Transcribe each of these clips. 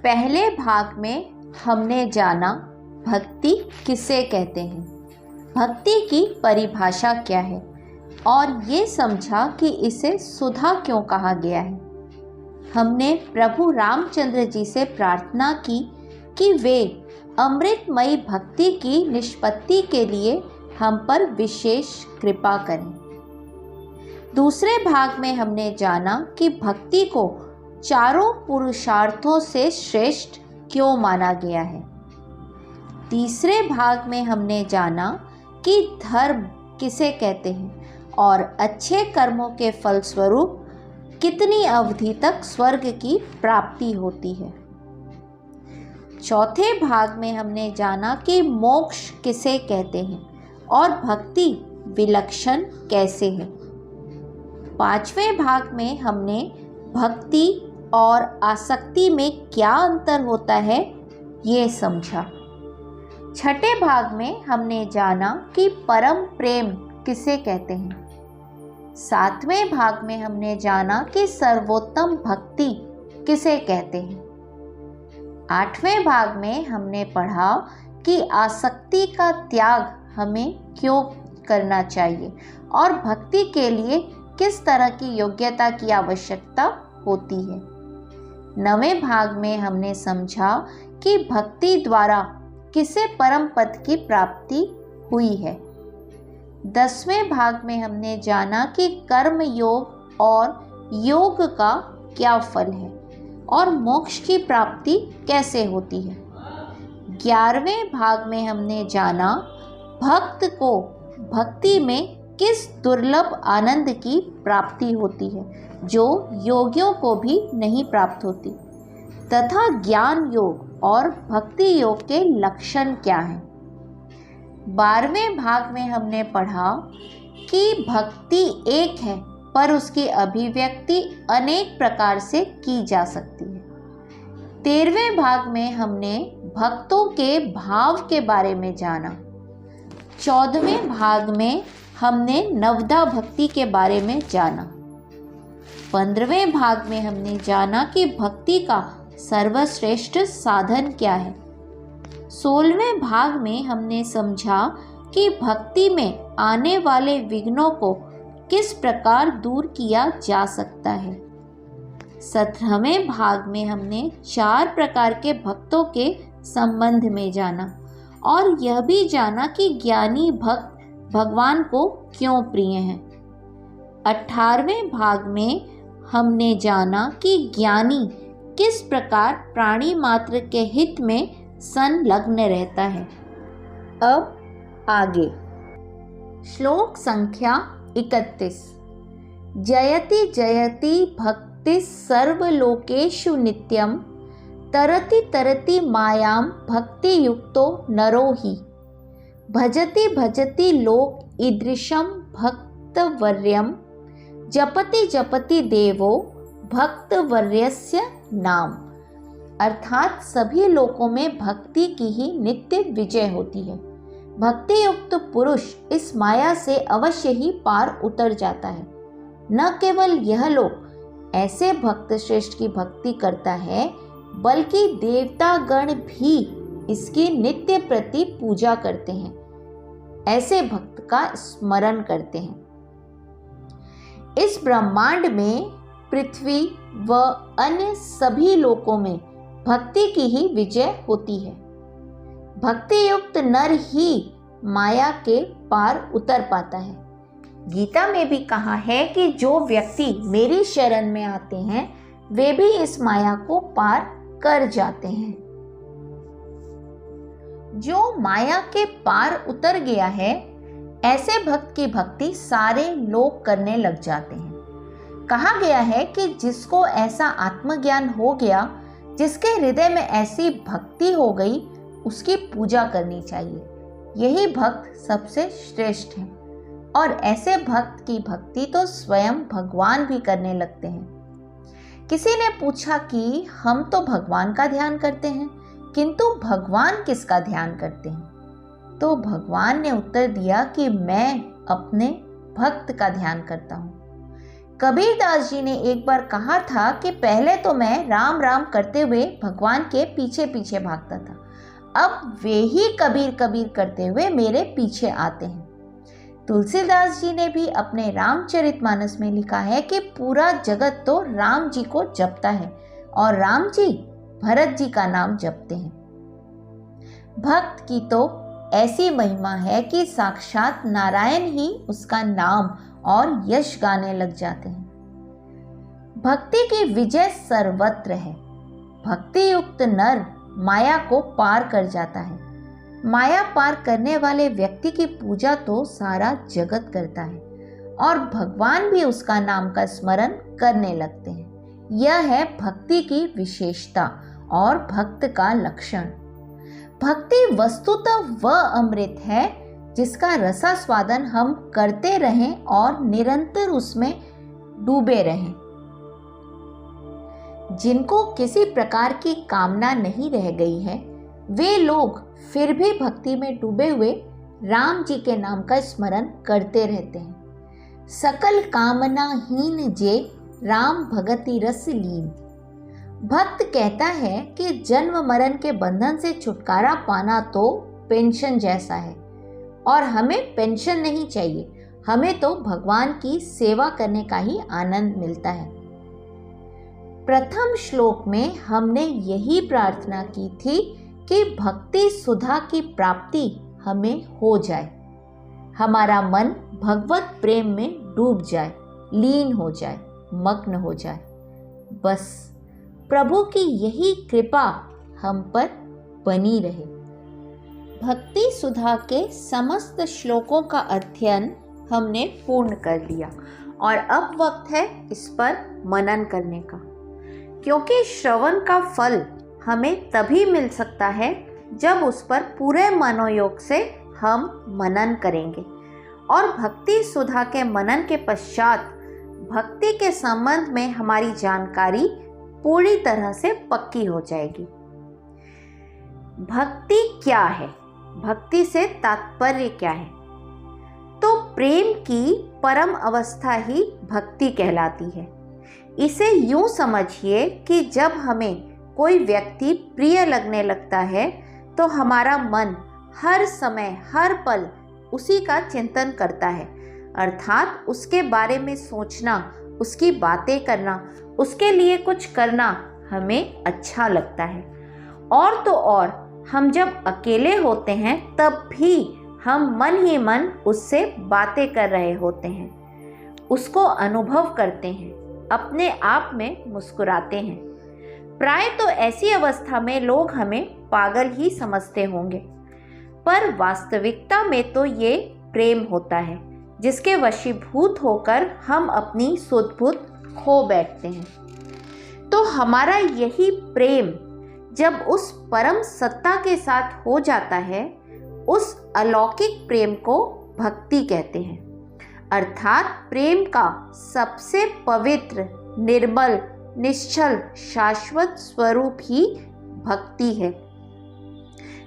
पहले भाग में हमने जाना भक्ति किसे कहते हैं, भक्ति की परिभाषा क्या है और ये समझा कि इसे सुधा क्यों कहा गया है। हमने प्रभु रामचंद्र जी से प्रार्थना की कि वे अमृतमयी भक्ति की निष्पत्ति के लिए हम पर विशेष कृपा करें। दूसरे भाग में हमने जाना कि भक्ति को चारों पुरुषार्थों से श्रेष्ठ क्यों माना गया है। तीसरे भाग में हमने जाना कि धर्म किसे कहते हैं और अच्छे कर्मों के फलस्वरूप कितनी अवधि तक स्वर्ग की प्राप्ति होती है। चौथे भाग में हमने जाना कि मोक्ष किसे कहते हैं और भक्ति विलक्षण कैसे है। पांचवें भाग में हमने भक्ति और आसक्ति में क्या अंतर होता है ये समझा। छठे भाग में हमने जाना कि परम प्रेम किसे कहते हैं। सातवें भाग में हमने जाना कि सर्वोत्तम भक्ति किसे कहते हैं। आठवें भाग में हमने पढ़ा कि आसक्ति का त्याग हमें क्यों करना चाहिए और भक्ति के लिए किस तरह की योग्यता की आवश्यकता होती है। नवें भाग में हमने समझा कि भक्ति द्वारा किसे परम पद की प्राप्ति हुई है। 10वें भाग में हमने जाना कि कर्म योग और योग का क्या फल है और मोक्ष की प्राप्ति कैसे होती है। 11वें भाग में हमने जाना भक्त को भक्ति में किस दुर्लभ आनंद की प्राप्ति होती है जो योगियों को भी नहीं प्राप्त होती, तथा ज्ञान योग और भक्ति योग के लक्षण क्या हैं। 12वें भाग में हमने पढ़ा कि भक्ति एक है पर उसकी अभिव्यक्ति अनेक प्रकार से की जा सकती है। 13वें भाग में हमने भक्तों के भाव के बारे में जाना। 14वें भाग में हमने नवदा भक्ति के बारे में जाना। 15वें भाग में हमने जाना कि भक्ति का सर्वश्रेष्ठ साधन क्या है। 16वें भाग में हमने समझा कि भक्ति में आने वाले विघ्नों को किस प्रकार दूर किया जा सकता है। 17वें भाग में हमने 4 प्रकार के भक्तों के संबंध में जाना और यह भी जाना कि ज्ञानी भक्त भगवान को क्यों प्रिय हैं। 18वें भाग में हमने जाना कि ज्ञानी किस प्रकार प्राणी मात्र के हित में संलग्न रहता है। अब आगे श्लोक संख्या 31। जयति जयति भक्ति सर्वलोकेषु नित्यं तरति तरति मायां भक्ति युक्तो नरो हि भजति भजति लोक ईदृशं भक्तवर्यं जपति जपति देवो भक्तवर्यस्य नाम। अर्थात सभी लोकों में भक्ति की ही नित्य विजय होती है। भक्ति युक्त पुरुष इस माया से अवश्य ही पार उतर जाता है। न केवल यह लोक ऐसे भक्त श्रेष्ठ की भक्ति करता है बल्कि देवता गण भी इसकी नित्य प्रति पूजा करते हैं, ऐसे भक्त का स्मरण करते हैं। इस ब्रह्मांड में पृथ्वी व अन्य सभी लोकों में भक्ति की ही विजय होती है। भक्ति युक्त नर ही माया के पार उतर पाता है। गीता में भी कहा है कि जो व्यक्ति मेरी शरण में आते हैं वे भी इस माया को पार कर जाते हैं। जो माया के पार उतर गया है ऐसे भक्त की भक्ति सारे लोग करने लग जाते हैं। कहा गया है कि जिसको ऐसा आत्मज्ञान हो गया, जिसके हृदय में ऐसी भक्ति हो गई, उसकी पूजा करनी चाहिए। यही भक्त सबसे श्रेष्ठ है और ऐसे भक्त की भक्ति तो स्वयं भगवान भी करने लगते हैं। किसी ने पूछा कि हम तो भगवान का ध्यान करते हैं किंतु भगवान किसका ध्यान करते हैं? तो भगवान ने उत्तर दिया कि मैं अपने भक्त का ध्यान करता हूँ। कबीरदास जी ने एक बार कहा था कि पहले तो मैं राम राम करते हुए भगवान के पीछे पीछे भागता था, अब वे ही कबीर कबीर करते हुए मेरे पीछे आते हैं। तुलसीदास जी ने भी अपने रामचरितमानस में लिखा है कि पूरा जगत तो राम जी को जपता है और राम जी भरत जी का नाम जपते हैं। भक्त की तो ऐसी महिमा है कि साक्षात नारायण ही उसका नाम और यश गाने लग जाते हैं। भक्ति की विजय सर्वत्र है। भक्ति युक्त नर माया को पार कर जाता है। माया पार करने वाले व्यक्ति की पूजा तो सारा जगत करता है और भगवान भी उसका नाम का स्मरण करने लगते हैं। यह है भक्ति की विशेषता और भक्त का लक्षण। भक्ति वस्तुतः वह अमृत है जिसका रसास्वादन हम करते रहें और निरंतर उसमें डूबे रहें। जिनको किसी प्रकार की कामना नहीं रह गई है, वे लोग फिर भी भक्ति में डूबे हुए राम जी के नाम का स्मरण करते रहते हैं। सकल कामनाहीन जे राम भगति रस लीन। भक्त कहता है कि जन्म मरण के बंधन से छुटकारा पाना तो पेंशन जैसा है और हमें पेंशन नहीं चाहिए, हमें तो भगवान की सेवा करने का ही आनंद मिलता है। प्रथम श्लोक में हमने यही प्रार्थना की थी कि भक्ति सुधा की प्राप्ति हमें हो जाए, हमारा मन भगवत प्रेम में डूब जाए, लीन हो जाए, मग्न हो जाए। बस प्रभु की यही कृपा हम पर बनी रहे। भक्ति सुधा के समस्त श्लोकों का अध्ययन हमने पूर्ण कर लिया और अब वक्त है इस पर मनन करने का, क्योंकि श्रवण का फल हमें तभी मिल सकता है जब उस पर पूरे मनोयोग से हम मनन करेंगे। और भक्ति सुधा के मनन के पश्चात भक्ति के संबंध में हमारी जानकारी पूरी तरह से पक्की हो जाएगी। भक्ति क्या है? भक्ति से तात्पर्य क्या है? तो प्रेम की परम अवस्था ही भक्ति कहलाती है। इसे यूं समझिए कि जब हमें कोई व्यक्ति प्रिय लगने लगता है तो हमारा मन हर समय हर पल उसी का चिंतन करता है, अर्थात उसके बारे में सोचना, उसकी बातें करना, उसके लिए कुछ करना हमें अच्छा लगता है। और तो और हम जब अकेले होते हैं तब भी हम मन ही मन उससे बातें कर रहे होते हैं, उसको अनुभव करते हैं, अपने आप में मुस्कुराते हैं। प्राय तो ऐसी अवस्था में लोग हमें पागल ही समझते होंगे, पर वास्तविकता में तो ये प्रेम होता है जिसके वशीभूत होकर हम अपनी सुध-बुध खो बैठते हैं। तो हमारा यही प्रेम जब उस परम सत्ता के साथ हो जाता है, उस अलौकिक प्रेम को भक्ति कहते हैं। अर्थात प्रेम का सबसे पवित्र, निर्मल, निश्चल, शाश्वत स्वरूप ही भक्ति है,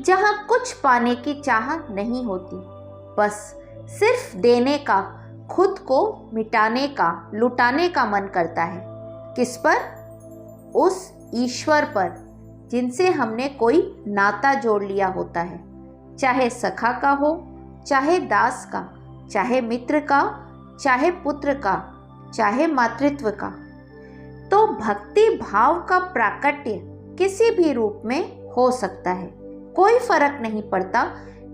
जहाँ कुछ पाने की चाह नहीं होती, बस सिर्फ देने का, खुद को मिटाने का, लुटाने का मन करता है। किस पर? उस ईश्वर पर जिनसे हमने कोई नाता जोड़ लिया होता है, चाहे सखा का हो, चाहे दास का, चाहे मित्र का, चाहे पुत्र का, चाहे मातृत्व का। तो भक्ति भाव का प्राकट्य किसी भी रूप में हो सकता है। कोई फर्क नहीं पड़ता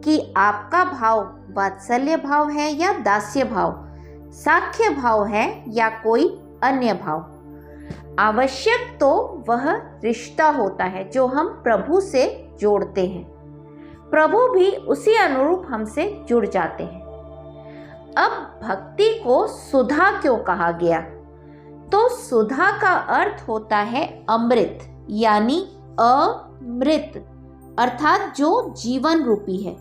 कि आपका भाव वात्सल्य भाव है या दास्य भाव, साख्य भाव है या कोई अन्य भाव। आवश्यक तो वह रिश्ता होता है जो हम प्रभु से जोड़ते हैं। प्रभु भी उसी अनुरूप हमसे जुड़ जाते हैं। अब भक्ति को सुधा क्यों कहा गया? तो सुधा का अर्थ होता है अमृत, यानी अमृत, अर्थात जो जीवन रूपी है।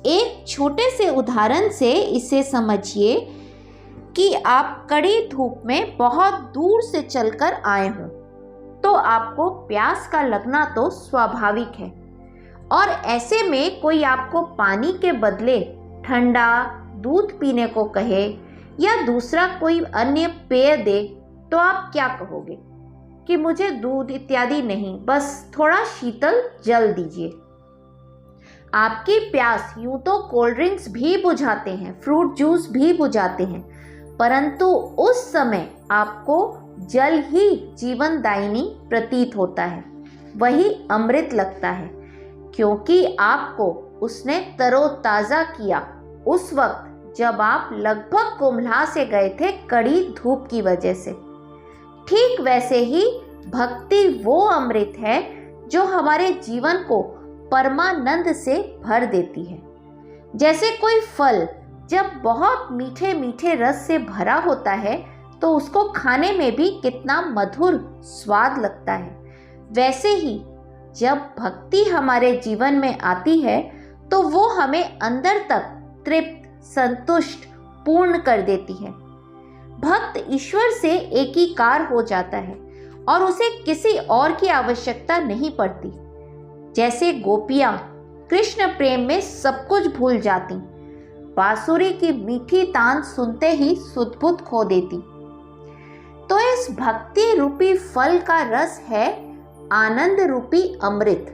एक छोटे से उदाहरण से इसे समझिए कि आप कड़ी धूप में बहुत दूर से चलकर आए हों, तो आपको प्यास का लगना तो स्वाभाविक है, और ऐसे में कोई आपको पानी के बदले ठंडा दूध पीने को कहे या दूसरा कोई अन्य पेय दे तो आप क्या कहोगे कि मुझे दूध इत्यादि नहीं, बस थोड़ा शीतल जल दीजिए। आपकी प्यास यूं तो कोल्ड ड्रिंक्स भी बुझाते हैं, फ्रूट जूस भी बुझाते हैं, परंतु उस समय आपको जल ही जीवनदायिनी प्रतीत होता है, वही अमृत लगता है, क्योंकि आपको उसने तरोताज़ा किया उस वक्त जब आप लगभग कुम्हला से गए थे कड़ी धूप की वजह से। ठीक वैसे ही भक्ति वो अमृत है जो हमारे जीवन को परमानंद से भर देती है। जैसे कोई फल जब बहुत मीठे मीठे रस से भरा होता है तो उसको खाने में भी कितना मधुर स्वाद लगता है, वैसे ही जब भक्ति हमारे जीवन में आती है तो वो हमें अंदर तक तृप्त, संतुष्ट, पूर्ण कर देती है। भक्त ईश्वर से एकीकार हो जाता है और उसे किसी और की आवश्यकता नहीं पड़ती। जैसे गोपियां कृष्ण प्रेम में सब कुछ भूल जाती, बांसुरी की मीठी तान सुनते ही सुध-बुध खो देती। तो इस भक्ति रूपी फल का रस है आनंद रूपी अमृत,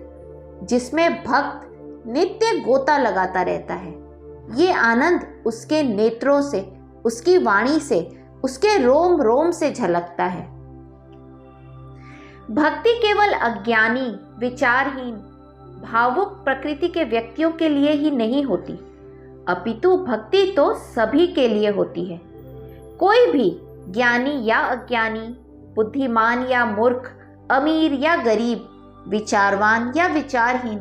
जिसमें भक्त नित्य गोता लगाता रहता है। ये आनंद उसके नेत्रों से, उसकी वाणी से, उसके रोम रोम से झलकता है। भक्ति केवल अज्ञानी, विचारहीन, भावुक प्रकृति के व्यक्तियों के लिए ही नहीं होती, अपितु भक्ति तो सभी के लिए होती है। कोई भी ज्ञानी या अज्ञानी, बुद्धिमान या मूर्ख, अमीर या गरीब, विचारवान या विचारहीन,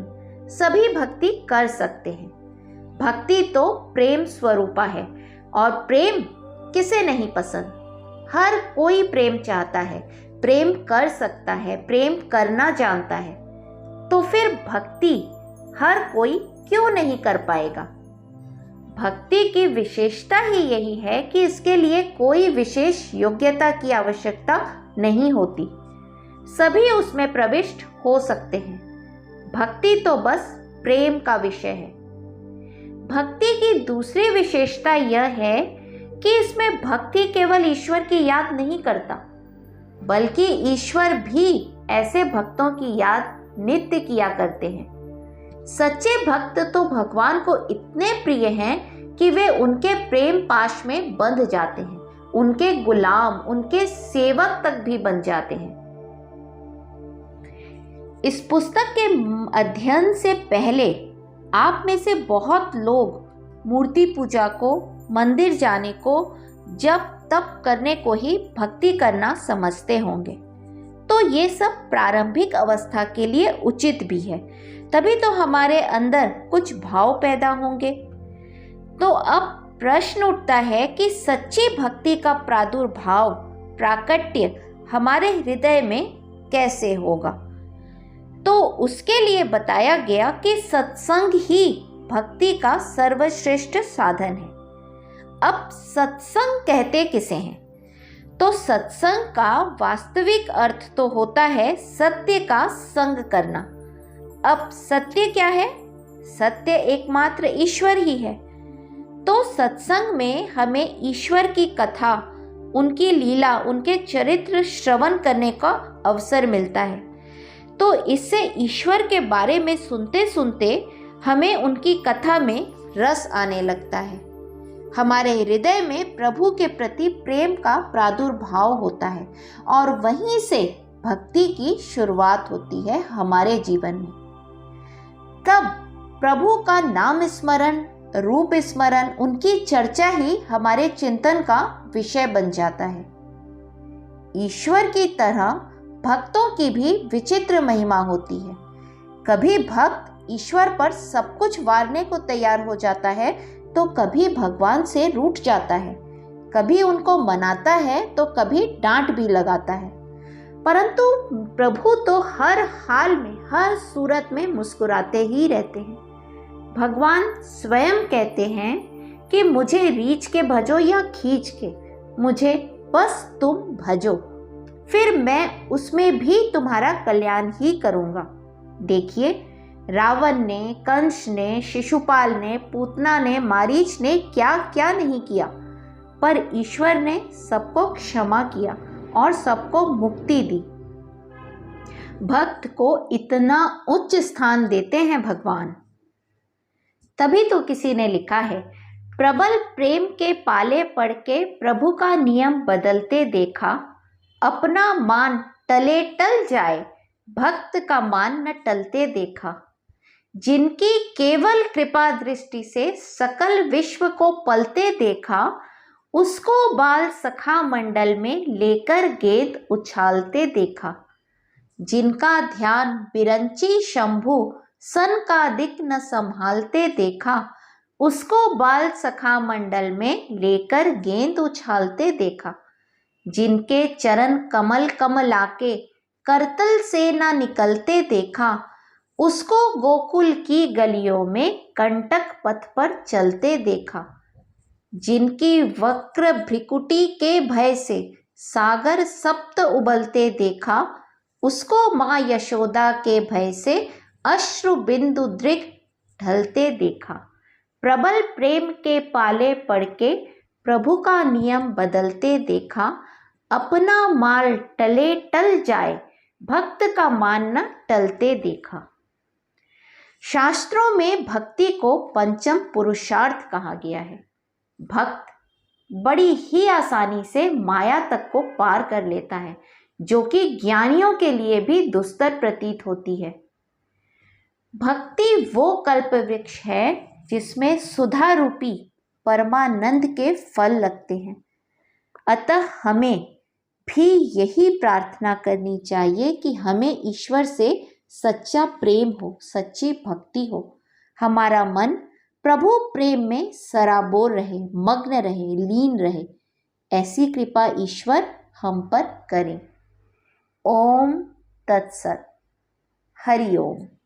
सभी भक्ति कर सकते हैं। भक्ति तो प्रेम स्वरूपा है और प्रेम किसे नहीं पसंद। हर कोई प्रेम चाहता है, प्रेम कर सकता है, प्रेम करना जानता है। तो फिर भक्ति हर कोई क्यों नहीं कर पाएगा? भक्ति की विशेषता ही यही है कि इसके लिए कोई विशेष योग्यता की आवश्यकता नहीं होती, सभी उसमें प्रविष्ट हो सकते हैं। भक्ति तो बस प्रेम का विषय है। भक्ति की दूसरी विशेषता यह है कि इसमें भक्ति केवल ईश्वर की याद नहीं करता, बल्कि ईश्वर भी ऐसे भक्तों की याद नित्य किया करते हैं। सच्चे भक्त तो भगवान को इतने प्रिय हैं कि वे उनके प्रेम पाश में बंध जाते हैं, उनके गुलाम, उनके सेवक तक भी बन जाते हैं। इस पुस्तक के अध्ययन से पहले आप में से बहुत लोग मूर्ति पूजा को, मंदिर जाने को, जप तप करने को ही भक्ति करना समझते होंगे। तो ये सब प्रारंभिक अवस्था के लिए उचित भी है, तभी तो हमारे अंदर कुछ भाव पैदा होंगे। तो अब प्रश्न उठता है कि सच्ची भक्ति का प्रादुर्भाव, प्राकट्य हमारे हृदय में कैसे होगा? तो उसके लिए बताया गया कि सत्संग ही भक्ति का सर्वश्रेष्ठ साधन है। अब सत्संग कहते किसे हैं? तो सत्संग का वास्तविक अर्थ तो होता है सत्य का संग करना। अब सत्य क्या है? सत्य एकमात्र ईश्वर ही है। तो सत्संग में हमें ईश्वर की कथा, उनकी लीला, उनके चरित्र श्रवण करने का अवसर मिलता है। तो इससे ईश्वर के बारे में सुनते सुनते हमें उनकी कथा में रस आने लगता है। हमारे हृदय में प्रभु के प्रति प्रेम का प्रादुर्भाव होता है और वहीं से भक्ति की शुरुआत होती है हमारे जीवन में। तब प्रभु का नाम स्मरण, रूप स्मरण, उनकी चर्चा ही हमारे चिंतन का विषय बन जाता है। ईश्वर की तरह भक्तों की भी विचित्र महिमा होती है। कभी भक्त ईश्वर पर सब कुछ वारने को तैयार हो जाता है तो कभी भगवान से रूठ जाता है, कभी उनको मनाता है तो कभी डांट भी लगाता है। परंतु प्रभु तो हर हाल में, हर सूरत में मुस्कुराते ही रहते हैं। भगवान स्वयं कहते हैं कि मुझे रीछ के भजो या खींच के, मुझे बस तुम भजो, फिर मैं उसमें भी तुम्हारा कल्याण ही करूँगा। देखिए, रावण ने, कंस ने, शिशुपाल ने, पूतना ने, मारीच ने क्या क्या नहीं किया, पर ईश्वर ने सबको क्षमा किया और सबको मुक्ति दी। भक्त को इतना उच्च स्थान देते हैं भगवान। तभी तो किसी ने लिखा है, प्रबल प्रेम के पाले पड़ के प्रभु का नियम बदलते देखा, अपना मान टले टल जाए, भक्त का मान न टलते देखा। जिनकी केवल कृपा दृष्टि से सकल विश्व को पलते देखा, उसको बाल सखा मंडल में लेकर गेंद उछालते देखा। जिनका ध्यान बिरंची शंभु सन का दिक न संभालते देखा, उसको बाल सखा मंडल में लेकर गेंद उछालते देखा। जिनके चरण कमल कमला के करतल से न निकलते देखा, उसको गोकुल की गलियों में कंटक पथ पर चलते देखा। जिनकी वक्र भ्रिकुटी के भय से सागर सप्त उबलते देखा, उसको माँ यशोदा के भय से अश्रु बिंदु दृग ढलते देखा। प्रबल प्रेम के पाले पड़ के प्रभु का नियम बदलते देखा, अपना माल टले टल जाए, भक्त का मान न टलते देखा। शास्त्रों में भक्ति को पंचम पुरुषार्थ कहा गया है। भक्त बड़ी ही आसानी से माया तक को पार कर लेता है, जो कि ज्ञानियों के लिए भी दुस्तर प्रतीत होती है। भक्ति वो कल्प वृक्ष है जिसमें सुधा रूपी परमानंद के फल लगते हैं। अतः हमें भी यही प्रार्थना करनी चाहिए कि हमें ईश्वर से सच्चा प्रेम हो, सच्ची भक्ति हो, हमारा मन प्रभु प्रेम में सराबोर रहे, मग्न रहे, लीन रहे। ऐसी कृपा ईश्वर हम पर करें। ओम तत्सत। हरि ओम।